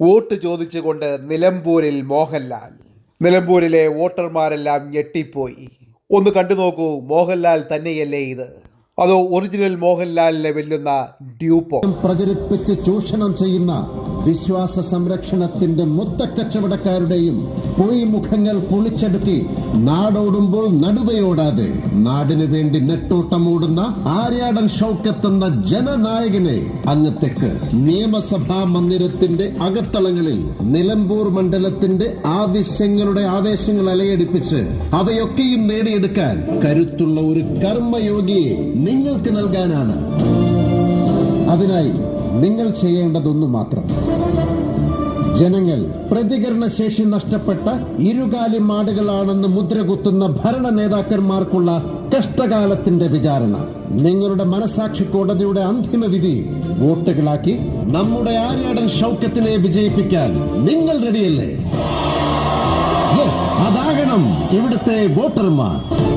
Vote ചോദിച്ചുകൊണ്ട് നിലമ്പൂരിൽ മോഹൻലാൽ. നിലമ്പൂരിലെ വോട്ടർമാരെല്ലാം ഞെട്ടിപ്പോയി. ഒന്ന് കണ്ടു നോക്കൂ, മോഹൻലാൽ തന്നെയല്ലേ ഇത്? അതോ ഒറിജിനൽ മോഹൻലാലിനെ വെല്ലുന്ന ഡ്യൂപ്പോ? പ്രചരിപ്പിച്ച് ചൂഷണം ചെയ്യുന്ന വിശ്വാസ സംരക്ഷണത്തിന്റെ മൊത്തക്കച്ചവടക്കാരുടെയും പൊയ്മുഖങ്ങൾ പൊളിച്ചെടുക്കി നാടോടുമ്പോൾ നടുവയോടാതെ നാടിനു വേണ്ടി നെട്ടോട്ടമോടുന്ന ആര്യാടൻ ഷൗക്കത്ത് എന്ന ജനനായകനെ അങ്ങത്തേക്ക് നിയമസഭാ മന്ദിരത്തിന്റെ അകത്തളങ്ങളിൽ നിലമ്പൂർ മണ്ഡലത്തിന്റെ ആവശ്യങ്ങളുടെ ആവേശങ്ങൾ അലയടിപ്പിച്ച് അവയൊക്കെയും നേടിയെടുക്കാൻ കരുത്തുള്ള ഒരു കർമ്മയോഗിയെ നിങ്ങൾക്ക് നൽകാനാണ്. അതിനായി നിങ്ങൾ ചെയ്യേണ്ടതൊന്നു മാത്രം. ജനങ്ങൾ പ്രതികരണശേഷി നഷ്ടപ്പെട്ട ഇരുകാലി മാടുകളാണെന്ന് മുദ്രകുത്തുന്ന ഭരണ നേതാക്കന്മാർക്കുള്ള കഷ്ടകാലത്തിന്റെ വിചാരണ നിങ്ങളുടെ മനസാക്ഷി കോടതിയുടെ അന്തിമ വിധി വോട്ടുകളാക്കി നമ്മുടെ ആര്യാടൻ ഷൗക്കത്തിനെ വിജയിപ്പിക്കാൻ നിങ്ങൾ റെഡിയല്ലേ? യെസ്, അതാകണം ഇവിടുത്തെ വോട്ടർമാർ.